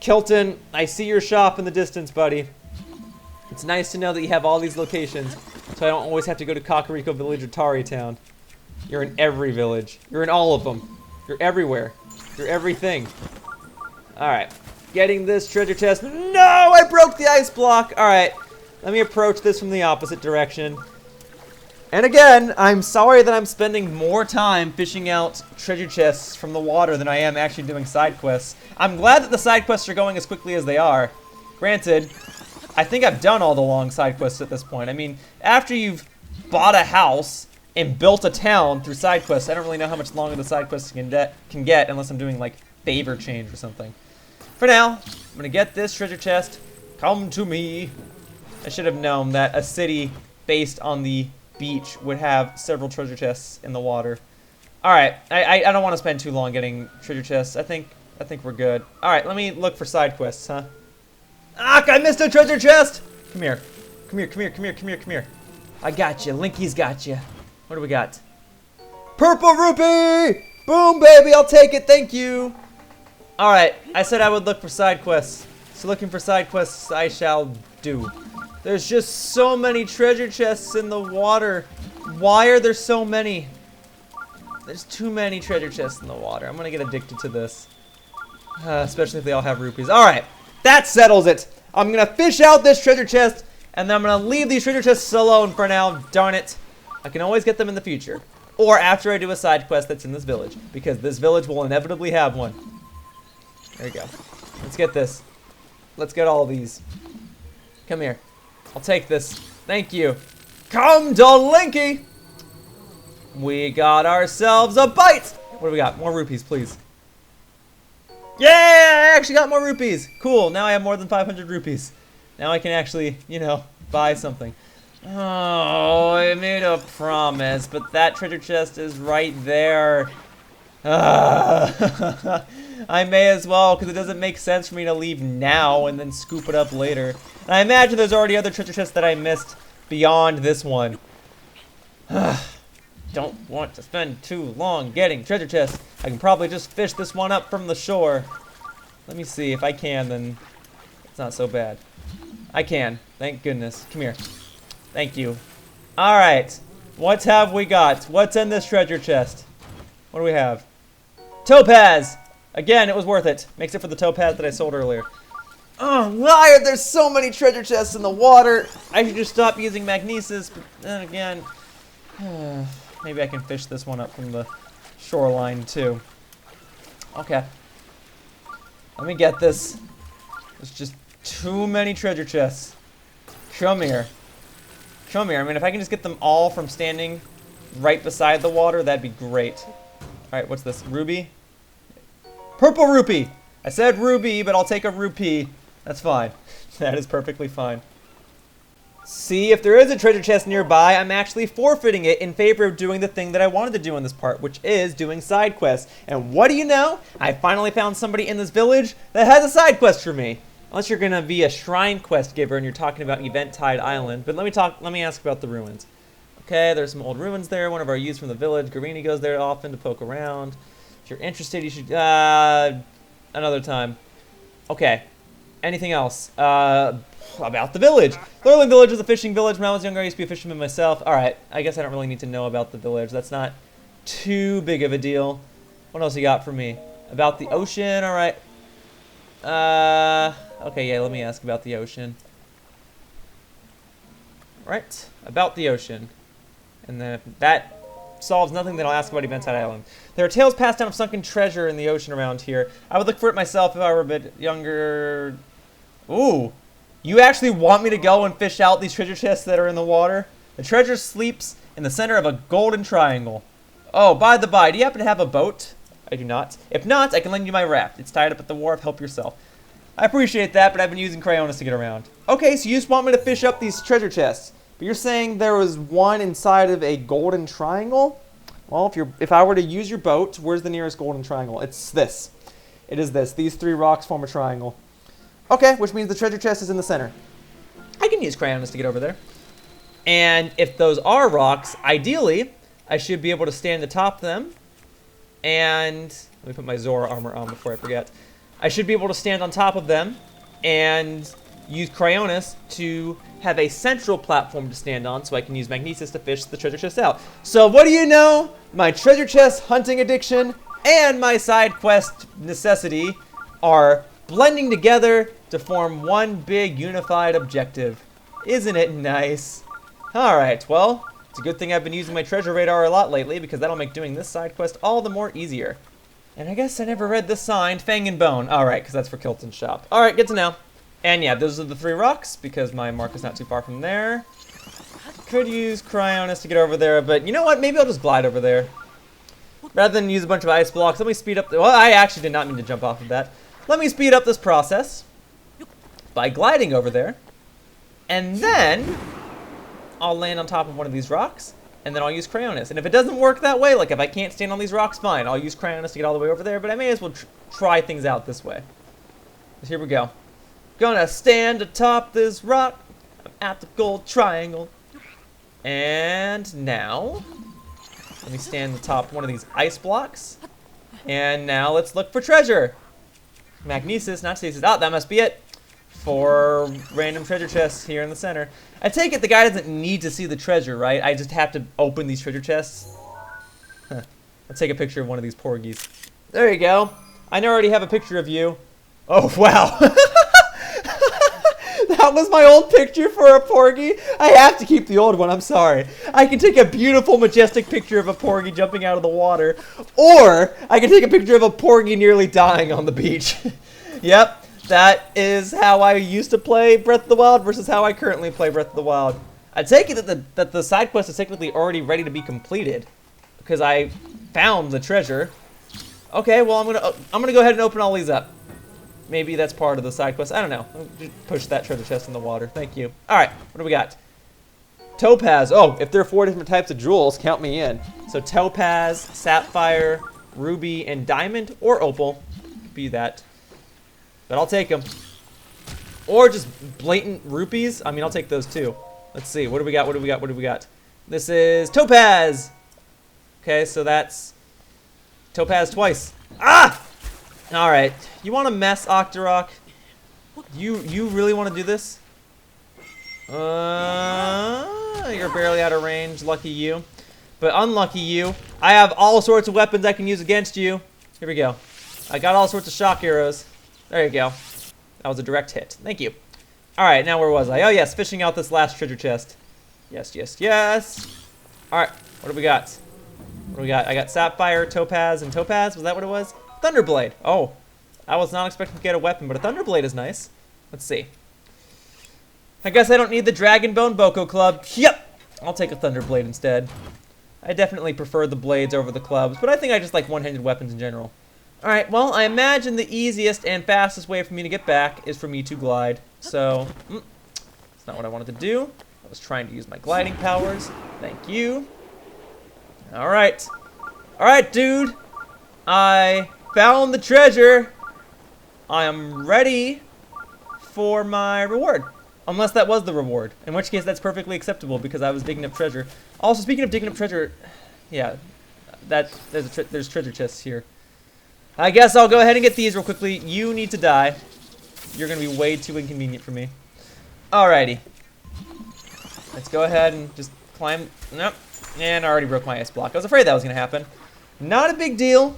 Kilton, I see your shop in the distance, buddy. It's nice to know that you have all these locations, so I don't always have to go to Kakariko Village or Tarrey Town. You're in every village. You're in all of them. You're everywhere. You're everything. Alright. Getting this treasure chest. No, I broke the ice block. All right, let me approach this from the opposite direction. And again, I'm sorry that I'm spending more time fishing out treasure chests from the water than I am actually doing side quests. I'm glad that the side quests are going as quickly as they are. Granted, I think I've done all the long side quests at this point. I mean, after you've bought a house and built a town through side quests, I don't really know how much longer the side quests can get unless I'm doing like favor change or something. For now, I'm gonna get this treasure chest. Come to me. I should have known that a city based on the beach would have several treasure chests in the water. All right, I don't want to spend too long getting treasure chests. I think we're good. All right, let me look for side quests, huh? Ah, I missed a treasure chest. Come here, come here, come here, come here, come here, come here. I got you. Linky's got you. What do we got? Purple rupee! Boom, baby, I'll take it. Thank you. All right, I said I would look for side quests. So looking for side quests, I shall do. There's just so many treasure chests in the water. Why are there so many? There's too many treasure chests in the water. I'm gonna get addicted to this. Especially if they all have rupees. Alright, that settles it. I'm gonna fish out this treasure chest, and then I'm gonna leave these treasure chests alone for now. Darn it. I can always get them in the future. Or after I do a side quest that's in this village. Because this village will inevitably have one. There you go. Let's get this. Let's get all of these. Come here. I'll take this. Thank you. Come to Linky! We got ourselves a bite! What do we got? More rupees, please. Yeah! I actually got more rupees! Cool, now I have more than 500 rupees. Now I can actually, you know, buy something. Oh, I made a promise, but that treasure chest is right there. I may as well, because it doesn't make sense for me to leave now and then scoop it up later. And I imagine there's already other treasure chests that I missed beyond this one. Don't want to spend too long getting treasure chests. I can probably just fish this one up from the shore. Let me see. If I can, then it's not so bad. I can. Thank goodness. Come here. Thank you. All right. What have we got? What's in this treasure chest? What do we have? Topaz! Again, it was worth it. Makes it for the topaz that I sold earlier. Oh, liar! There's so many treasure chests in the water. I should just stop using magnesis, but then again, maybe I can fish this one up from the shoreline too. Okay. Let me get this. There's just too many treasure chests. Come here. Come here. I mean, if I can just get them all from standing right beside the water, that'd be great. Alright, what's this? Ruby? Purple rupee! I said ruby, but I'll take a rupee. That's fine. That is perfectly fine. See, if there is a treasure chest nearby, I'm actually forfeiting it in favor of doing the thing that I wanted to do in this part, which is doing side quests. And what do you know? I finally found somebody in this village that has a side quest for me. Unless you're gonna be a shrine quest giver and you're talking about Eventide Island. But let me ask about the ruins. Okay, there's some old ruins there. One of our youths from the village. Garini goes there often to poke around. If you're interested, you should, another time. Okay. Anything else? About the village. Lurelin Village is a fishing village. When I was younger, I used to be a fisherman myself. Alright, I guess I don't really need to know about the village. That's not too big of a deal. What else you got for me? About the ocean, alright. Okay, yeah, let me ask about the ocean. Right, about the ocean. And then if that solves nothing, then I'll ask about Eventide Island. There are tales passed down of sunken treasure in the ocean around here. I would look for it myself if I were a bit younger. Ooh. You actually want me to go and fish out these treasure chests that are in the water? The treasure sleeps in the center of a golden triangle. Oh, by the by, do you happen to have a boat? I do not. If not, I can lend you my raft. It's tied up at the wharf. Help yourself. I appreciate that, but I've been using Cryonis to get around. Okay, so you just want me to fish up these treasure chests. But you're saying there was one inside of a golden triangle? Well, if I were to use your boat, where's the nearest golden triangle? It's this. It is this. These three rocks form a triangle. Okay, which means the treasure chest is in the center. I can use Cryonis to get over there. And if those are rocks, ideally, I should be able to stand atop them. And let me put my Zora armor on before I forget. I should be able to stand on top of them and use Cryonis to have a central platform to stand on so I can use Magnesis to fish the treasure chest out. So what do you know? My treasure chest hunting addiction and my side quest necessity are blending together to form one big unified objective. Isn't it nice? Alright, well, it's a good thing I've been using my treasure radar a lot lately because that'll make doing this side quest all the more easier. And I guess I never read the sign, Fang and Bone. Alright, because that's for Kilton's shop. Alright, good to know. And yeah, those are the 3 rocks because my mark is not too far from there. Could use Cryonis to get over there, but you know what? Maybe I'll just glide over there. Rather than use a bunch of ice blocks, let me speed up well, I actually did not mean to jump off of that. Let me speed up this process by gliding over there. And then I'll land on top of one of these rocks, and then I'll use Cryonis. And if it doesn't work that way, like if I can't stand on these rocks, fine. I'll use Cryonis to get all the way over there, but I may as well try things out this way. So here we go. Gonna stand atop this rock. I'm at the gold triangle. And now, let me stand atop one of these ice blocks. And now let's look for treasure. Magnesis, not stasis. Oh, that must be it. 4 random treasure chests here in the center. I take it the guy doesn't need to see the treasure, right? I just have to open these treasure chests. Huh. Let's take a picture of one of these porgies. There you go. I already have a picture of you. Oh, wow. That was my old picture for a porgy. I have to keep the old one, I'm sorry. I can take a beautiful, majestic picture of a porgy jumping out of the water, or I can take a picture of a porgy nearly dying on the beach. Yep, that is how I used to play Breath of the Wild versus how I currently play Breath of the Wild. I take it that the side quest is technically already ready to be completed because I found the treasure. Okay, well I'm gonna go ahead and open all these up. Maybe that's part of the side quest. I don't know. Just push that treasure chest in the water. Thank you. All right, what do we got? Topaz. Oh, if there are 4 different types of jewels, count me in. So topaz, sapphire, ruby, and diamond, or opal. Be that. But I'll take them. Or just blatant rupees. I mean, I'll take those too. Let's see. What do we got? What do we got? What do we got? This is topaz. Okay, so that's topaz twice. Ah! All right, you want to mess, Octorok? You really want to do this? You're barely out of range. Lucky you, but unlucky you. I have all sorts of weapons I can use against you. Here we go. I got all sorts of shock arrows. There you go. That was a direct hit. Thank you. All right, now where was I? Oh yes, fishing out this last treasure chest. Yes, yes, yes. All right, what do we got? What do we got? I got sapphire, topaz, and topaz. Was that what it was? Thunderblade. Oh, I was not expecting to get a weapon, but a Thunderblade is nice. Let's see. I guess I don't need the Dragon Bone Boko Club. Yep, I'll take a Thunderblade instead. I definitely prefer the blades over the clubs, but I think I just like one-handed weapons in general. All right, well, I imagine the easiest and fastest way for me to get back is for me to glide. So, that's not what I wanted to do. I was trying to use my gliding powers. Thank you. All right. All right, dude. I found the treasure. I am ready for my reward. Unless that was the reward. In which case, that's perfectly acceptable because I was digging up treasure. Also, speaking of digging up treasure, yeah, there's treasure chests here. I guess I'll go ahead and get these real quickly. You need to die. You're going to be way too inconvenient for me. Alrighty. Let's go ahead and just climb. Nope. And I already broke my ice block. I was afraid that was going to happen. Not a big deal.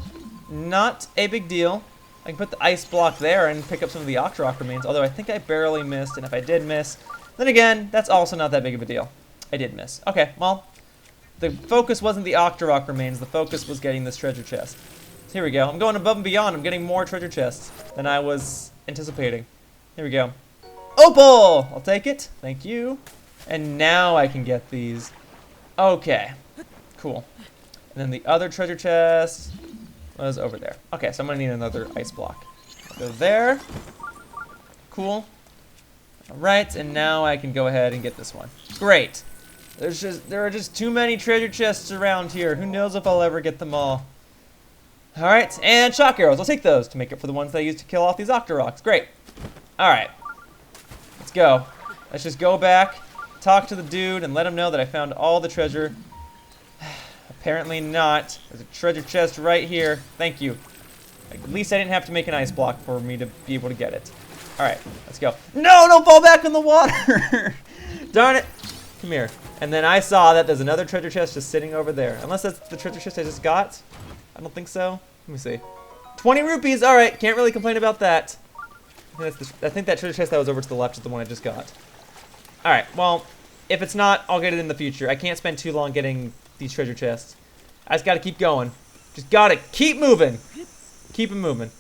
Not a big deal. I can put the ice block there and pick up some of the Octorok remains, although I think I barely missed, and if I did miss, then again, that's also not that big of a deal. I did miss. Okay, well, the focus wasn't the Octorok remains, the focus was getting this treasure chest. So here we go. I'm going above and beyond. I'm getting more treasure chests than I was anticipating. Here we go. Opal! I'll take it. Thank you. And now I can get these. Okay. Cool. And then the other treasure chest was over there. Okay, so I'm gonna need another ice block. I'll go there. Cool. All right, and now I can go ahead and get this one. Great. There are just too many treasure chests around here. Who knows if I'll ever get them all. All right, and shock arrows. I'll take those to make up for the ones that I used to kill off these Octoroks. Great. All right. Let's go. Let's just go back, talk to the dude, and let him know that I found all the treasure. Apparently not. There's a treasure chest right here. Thank you. At least I didn't have to make an ice block for me to be able to get it. All right, let's go. No, don't fall back in the water. Darn it. Come here. And then I saw that there's another treasure chest just sitting over there. Unless that's the treasure chest I just got. I don't think so. Let me see. 20 rupees. All right, can't really complain about that. I think that treasure chest that was over to the left is the one I just got. Alright, well, if it's not, I'll get it in the future. I can't spend too long getting these treasure chests. I just gotta keep going. Just gotta keep moving. Keep it moving.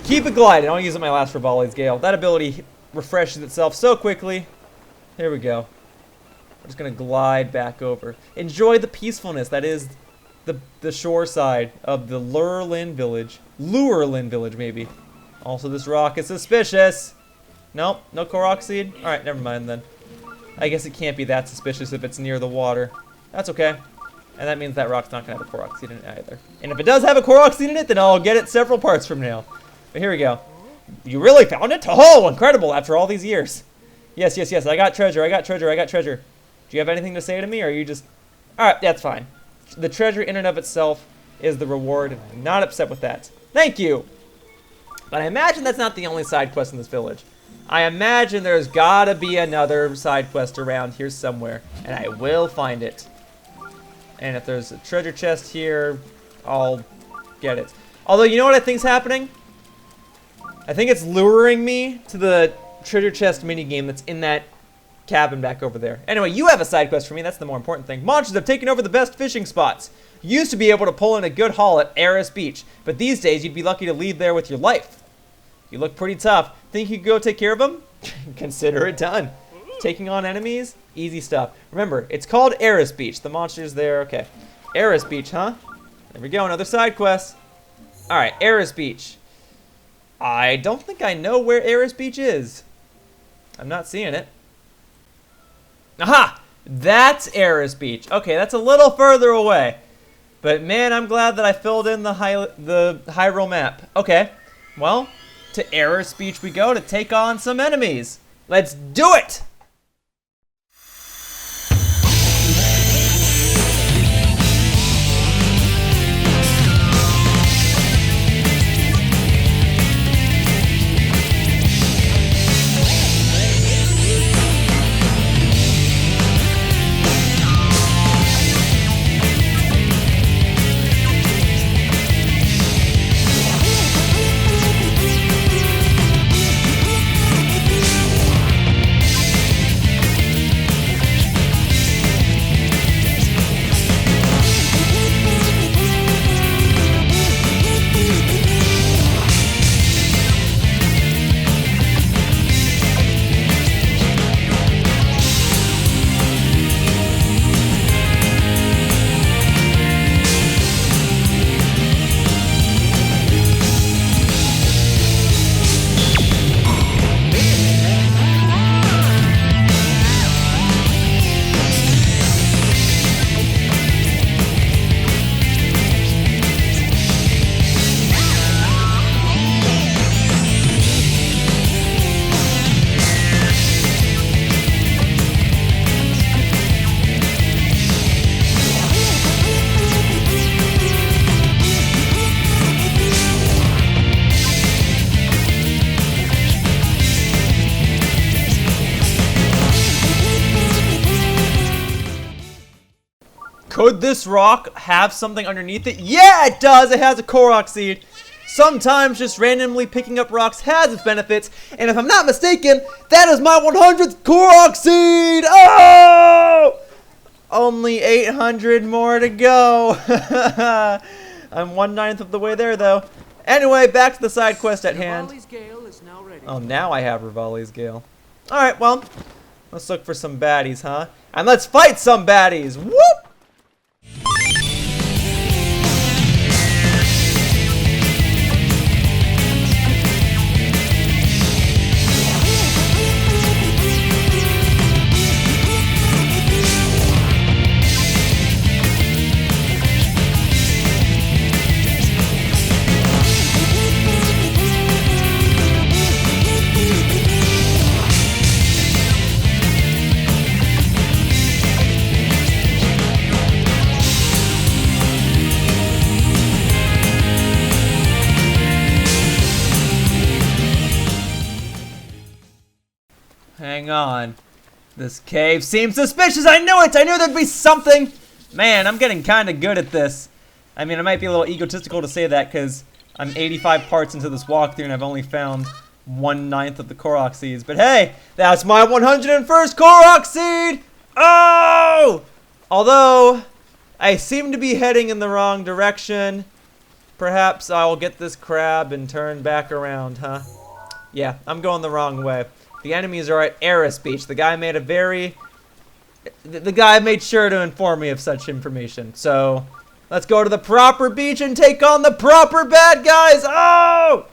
Keep it gliding. I'll use it my last Rivali's Gale. That ability refreshes itself so quickly. Here we go. I'm just gonna glide back over. Enjoy the peacefulness that is the shore side of the Lurelin Village. Lurelin Village, maybe. Also, this rock is suspicious. Nope, no Korok seed. Alright, never mind then. I guess it can't be that suspicious if it's near the water. That's okay. And that means that rock's not gonna have a Korok seed in it either. And if it does have a Korok seed in it, then I'll get it several parts from now. But here we go. You really found it? Oh, incredible after all these years. Yes, yes, yes. I got treasure. I got treasure. I got treasure. Do you have anything to say to me, or are you just... Alright, that's fine. The treasure in and of itself is the reward, and I'm not upset with that. Thank you! But I imagine that's not the only side quest in this village. I imagine there's gotta be another side quest around here somewhere, and I will find it. And if there's a treasure chest here, I'll get it. Although, you know what I think's happening? I think it's luring me to the treasure chest minigame that's in that cabin back over there. Anyway, you have a side quest for me. That's the more important thing. Monsters have taken over the best fishing spots. You used to be able to pull in a good haul at Eris Beach, but these days you'd be lucky to leave there with your life. You look pretty tough. Think you could go take care of them? Consider it done. Taking on enemies? Easy stuff. Remember, it's called Eris Beach. The monsters there, okay. Eris Beach, huh? There we go, another side quest. Alright, Eris Beach. I don't think I know where Eris Beach is. I'm not seeing it. Aha! That's Eris Beach. Okay, that's a little further away. But man, I'm glad that I filled in the Hyrule map. Okay, well, to Eris Beach we go to take on some enemies. Let's do it! Could this rock have something underneath it? Yeah, it does! It has a Korok seed. Sometimes just randomly picking up rocks has its benefits, and if I'm not mistaken, that is my 100th Korok seed! Oh! Only 800 more to go. I'm 1/9 of the way there, though. Anyway, back to the side quest at hand. Oh, now I have Rivali's Gale. Alright, well, let's look for some baddies, huh? And let's fight some baddies! Whoop! Hang on. This cave seems suspicious. I knew it! I knew there'd be something! Man, I'm getting kind of good at this. I mean, it might be a little egotistical to say that because I'm 85 parts into this walkthrough and I've only found 1/9 of the Korok seeds. But hey, that's my 101st Korok seed! Oh! Although, I seem to be heading in the wrong direction. Perhaps I'll get this crab and turn back around, huh? Yeah, I'm going the wrong way. The enemies are at Eris Beach. The guy made sure to inform me of such information. So, let's go to the proper beach and take on the proper bad guys! Oh!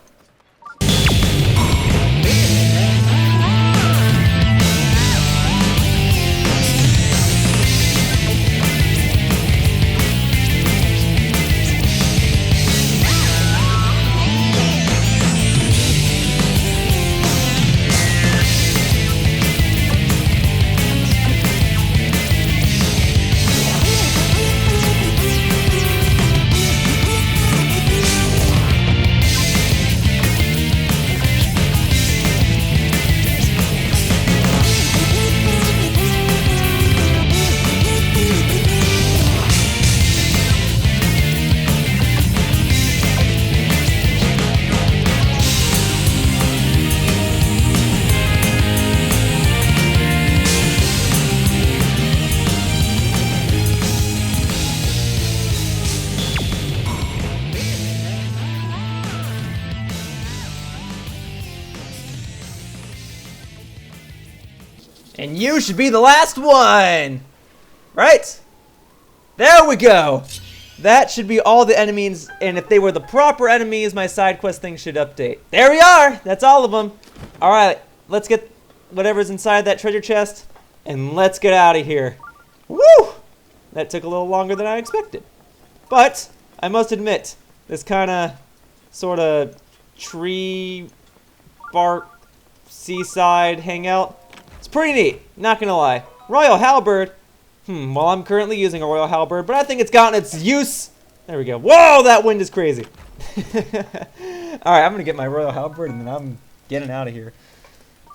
And you should be the last one! Right? There we go! That should be all the enemies, and if they were the proper enemies, my side quest thing should update. There we are! That's all of them. Alright, let's get whatever's inside that treasure chest, and let's get out of here. Woo! That took a little longer than I expected. But, I must admit, this kinda, sorta, tree, bark, seaside hangout, it's pretty neat, not gonna lie. Royal Halberd. Well, I'm currently using a Royal Halberd, but I think it's gotten its use. There we go. Whoa, that wind is crazy. Alright, I'm gonna get my Royal Halberd and then I'm getting out of here.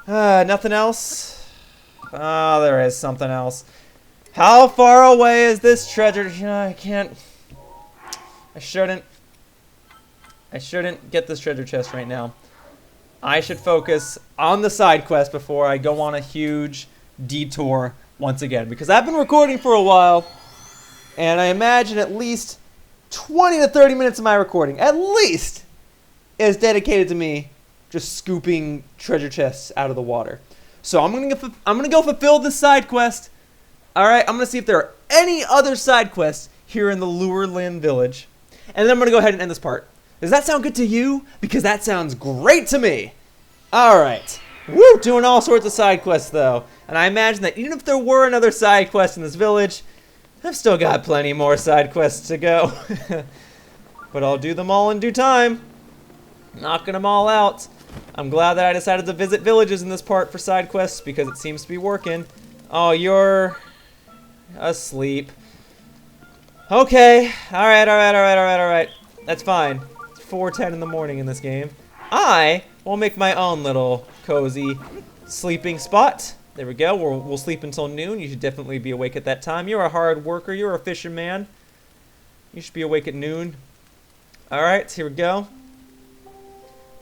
Nothing else? Oh, there is something else. How far away is this treasure? I can't. I shouldn't get this treasure chest right now. I should focus on the side quest before I go on a huge detour once again. Because I've been recording for a while, and I imagine at least 20 to 30 minutes of my recording, at least, is dedicated to me just scooping treasure chests out of the water. So I'm gonna go fulfill this side quest. Alright, I'm gonna see if there are any other side quests here in the Lurelin Village. And then I'm gonna go ahead and end this part. Does that sound good to you? Because that sounds great to me. Alright. Woo! Doing all sorts of side quests though. And I imagine that even if there were another side quest in this village, I've still got plenty more side quests to go. But I'll do them all in due time. Knocking them all out. I'm glad that I decided to visit villages in this part for side quests because it seems to be working. Oh, you're asleep. Okay. Alright. That's fine. 4:10 in the morning in this game. I will make my own little cozy sleeping spot. There we go. We'll sleep until noon. You should definitely be awake at that time. You're a hard worker. You're a fisherman. You should be awake at noon. Alright, here we go.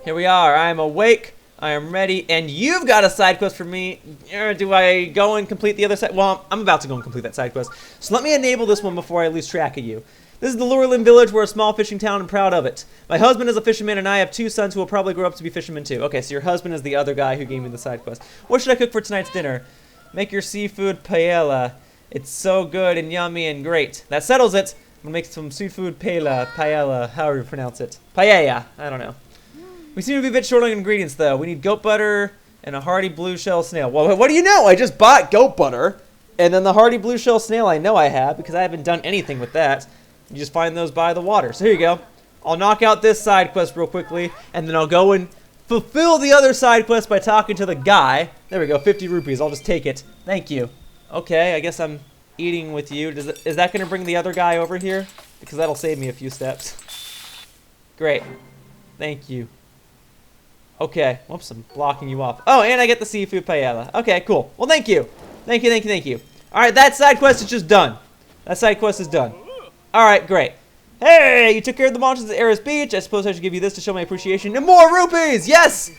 Here we are. I am awake. I am ready. And you've got a side quest for me. Do I go and complete the other side? Well, I'm about to go and complete that side quest. So let me enable this one before I lose track of you. This is the Lurelin Village. We're a small fishing town and proud of it. My husband is a fisherman and I have 2 sons who will probably grow up to be fishermen too. Okay, so your husband is the other guy who gave me the side quest. What should I cook for tonight's dinner? Make your seafood paella. It's so good and yummy and great. That settles it. I'm gonna make some seafood paella, however you pronounce it. Paella, I don't know. We seem to be a bit short on ingredients though. We need goat butter and a hearty blue shell snail. Well, what do you know? I just bought goat butter. And then the hearty blue shell snail I know I have because I haven't done anything with that. You just find those by the water. So here you go. I'll knock out this side quest real quickly, and then I'll go and fulfill the other side quest by talking to the guy. There we go, 50 rupees. I'll just take it. Thank you. Okay, I guess I'm eating with you. Is that going to bring the other guy over here? Because that'll save me a few steps. Great. Thank you. Okay. Whoops, I'm blocking you off. Oh, and I get the seafood paella. Okay, cool. Well, thank you. Thank you. All right, that side quest is just done. That side quest is done. Alright, great. Hey, you took care of the monsters at Eris Beach. I suppose I should give you this to show my appreciation. And more rupees! Yes!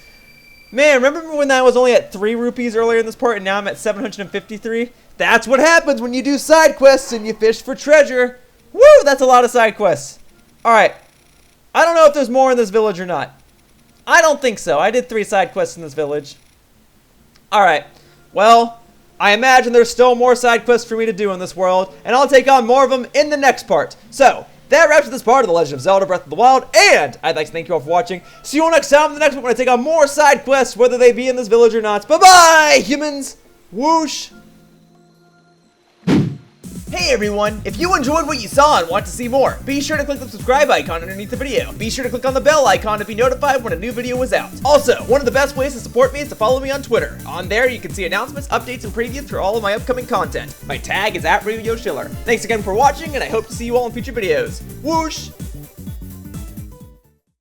Man, remember when I was only at 3 rupees earlier in this part and now I'm at 753? That's what happens when you do side quests and you fish for treasure. Woo, that's a lot of side quests. Alright, I don't know if there's more in this village or not. I don't think so. I did 3 side quests in this village. Alright, well, I imagine there's still more side quests for me to do in this world, and I'll take on more of them in the next part. So, that wraps up this part of The Legend of Zelda Breath of the Wild, and I'd like to thank you all for watching. See you all next time in the next one when I take on more side quests, whether they be in this village or not. Bye-bye, humans! Whoosh! Hey everyone, if you enjoyed what you saw and want to see more, be sure to click the subscribe icon underneath the video. Be sure to click on the bell icon to be notified when a new video is out. Also, one of the best ways to support me is to follow me on Twitter. On there, you can see announcements, updates, and previews for all of my upcoming content. My tag is @Yoshiller. Thanks again for watching, and I hope to see you all in future videos. Whoosh!